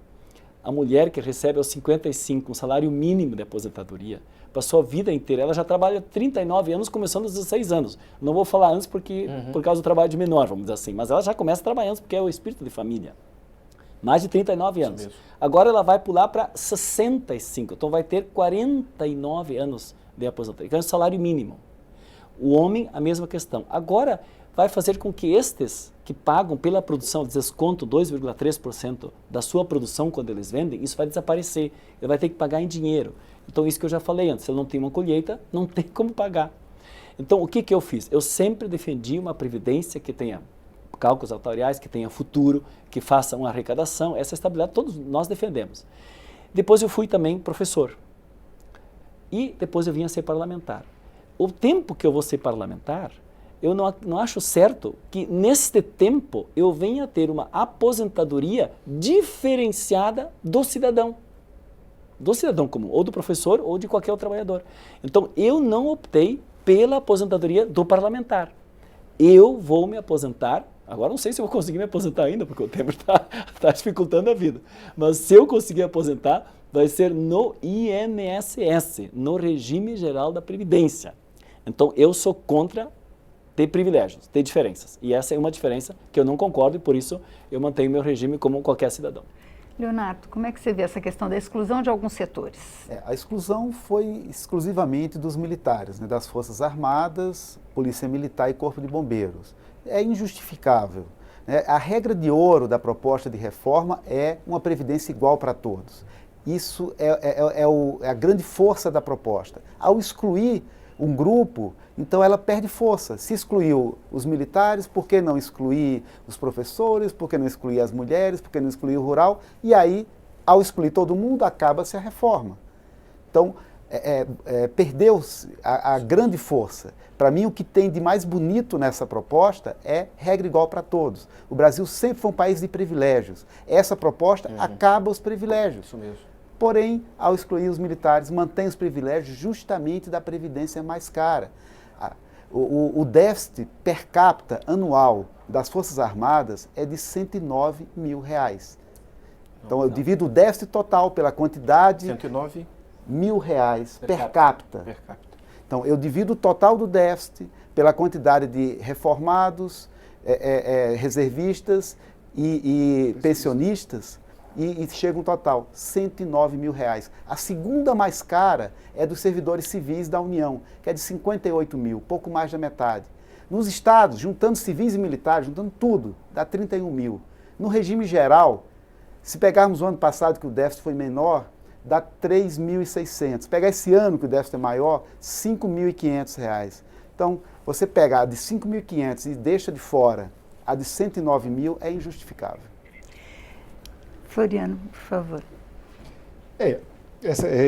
a mulher que recebe aos 55 um salário mínimo de aposentadoria, passou a vida inteira, ela já trabalha 39 anos, começando aos 16 anos. Não vou falar antes porque, por causa do trabalho de menor, vamos dizer assim, mas ela já começa trabalhando porque é o espírito de família. Mais de 39 anos. Agora ela vai pular para 65, então vai ter 49 anos de aposentadoria, que é um salário mínimo. O homem, a mesma questão. Agora, vai fazer com que estes que pagam pela produção, desconto 2,3% da sua produção quando eles vendem, isso vai desaparecer. Ele vai ter que pagar em dinheiro. Então, isso que eu já falei antes, se ele não tem uma colheita, não tem como pagar. Então, o que eu fiz? Eu sempre defendi uma previdência que tenha cálculos atuariais, que tenha futuro, que faça uma arrecadação, essa estabilidade todos nós defendemos. Depois eu fui também professor. E depois eu vim a ser parlamentar. O tempo que eu vou ser parlamentar, eu não acho certo que neste tempo eu venha a ter uma aposentadoria diferenciada do cidadão. Do cidadão comum, ou do professor, ou de qualquer outro trabalhador. Então, eu não optei pela aposentadoria do parlamentar. Eu vou me aposentar. Agora não sei se eu vou conseguir me aposentar ainda, porque o tempo está dificultando a vida. Mas se eu conseguir aposentar, vai ser no INSS, no Regime Geral da Previdência. Então, eu sou contra ter privilégios, ter diferenças. E essa é uma diferença que eu não concordo e, por isso, eu mantenho meu regime como qualquer cidadão. Leonardo, como é que você vê essa questão da exclusão de alguns setores? A exclusão foi exclusivamente dos militares, né, das Forças Armadas, Polícia Militar e Corpo de Bombeiros. É injustificável. A regra de ouro da proposta de reforma é uma previdência igual para todos. Isso é a grande força da proposta. Ao excluir um grupo, então ela perde força. Se excluiu os militares, por que não excluir os professores? Por que não excluir as mulheres? Por que não excluir o rural? E aí, ao excluir todo mundo, acaba-se a reforma. Então, perdeu-se a grande força. Para mim, o que tem de mais bonito nessa proposta é regra igual para todos. O Brasil sempre foi um país de privilégios. Essa proposta acaba os privilégios. Isso mesmo. Porém, ao excluir os militares, mantém os privilégios justamente da previdência mais cara. O déficit per capita anual das Forças Armadas é de R$109 mil. Então, eu divido o déficit total pela quantidade... 109 mil reais per capita. Então, eu divido o total do déficit pela quantidade de reformados, reservistas e pensionistas e chega um total, R$109 mil. A segunda mais cara é dos servidores civis da União, que é de 58 mil, pouco mais da metade. Nos estados, juntando civis e militares, juntando tudo, dá 31 mil. No regime geral, se pegarmos o ano passado que o déficit foi menor, dá 3.600. Pegar esse ano que o déficit é maior, R$5.500. Então, você pega a de 5.500 e deixa de fora a de 109 mil, é injustificável. Floriano, por favor.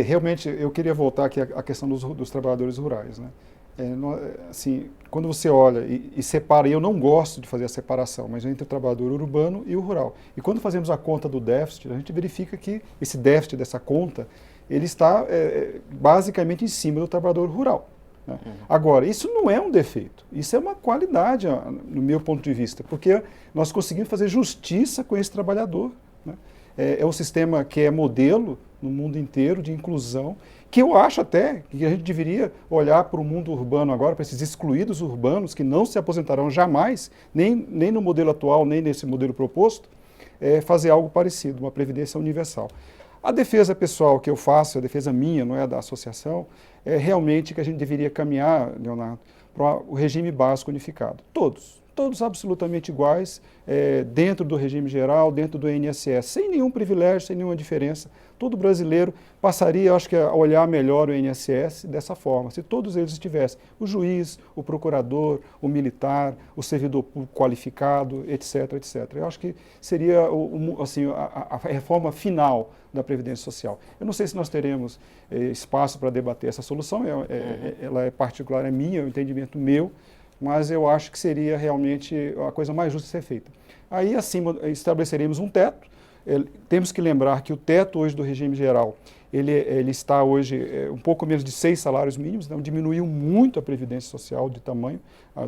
Realmente, eu queria voltar aqui à questão dos trabalhadores rurais, né? Assim, quando você olha e separa, e eu não gosto de fazer a separação, mas entre o trabalhador urbano e o rural. E quando fazemos a conta do déficit, a gente verifica que esse déficit dessa conta, ele está basicamente em cima do trabalhador rural. Né? Agora, isso não é um defeito, isso é uma qualidade, no meu ponto de vista, porque nós conseguimos fazer justiça com esse trabalhador. Né? É um sistema que é modelo no mundo inteiro de inclusão, que eu acho até que a gente deveria olhar para o mundo urbano agora, para esses excluídos urbanos que não se aposentarão jamais, nem no modelo atual, nem nesse modelo proposto, fazer algo parecido, uma previdência universal. A defesa pessoal que eu faço, a defesa minha, não é da associação, é realmente que a gente deveria caminhar, Leonardo, para o regime básico unificado. Todos absolutamente iguais, dentro do regime geral, dentro do INSS, sem nenhum privilégio, sem nenhuma diferença. Todo brasileiro passaria, eu acho que, a olhar melhor o INSS dessa forma, se todos eles estivessem, o juiz, o procurador, o militar, o servidor público qualificado, etc, etc. Eu acho que seria assim, a reforma final da Previdência Social. Eu não sei se nós teremos espaço para debater essa solução, ela é particular, é minha, é um entendimento meu, mas eu acho que seria realmente a coisa mais justa a ser feita. Aí, acima, estabeleceremos um teto. Temos que lembrar que o teto hoje do regime geral, ele está hoje um pouco menos de 6 salários mínimos, então diminuiu muito a previdência social de tamanho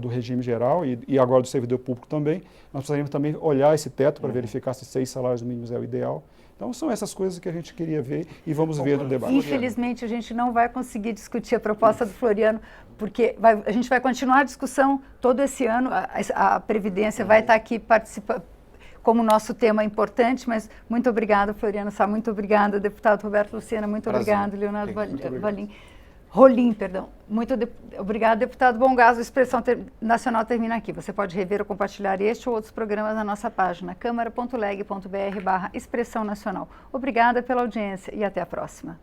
do regime geral e agora do servidor público também. Nós precisaríamos também olhar esse teto para verificar se 6 salários mínimos é o ideal. Então, são essas coisas que a gente queria ver e vamos ver no debate. Infelizmente, a gente não vai conseguir discutir a proposta do Floriano, porque a gente vai continuar a discussão todo esse ano, a Previdência vai estar aqui participando como nosso tema importante, mas muito obrigada, Floriano Sá, muito obrigada, deputado Roberto Lucena, muito obrigada, Leonardo Rolim, perdão. Muito obrigada, deputado Bongas. A Expressão Nacional termina aqui. Você pode rever ou compartilhar este ou outros programas na nossa página câmara.leg.br/Expressão Nacional. Obrigada pela audiência e até a próxima.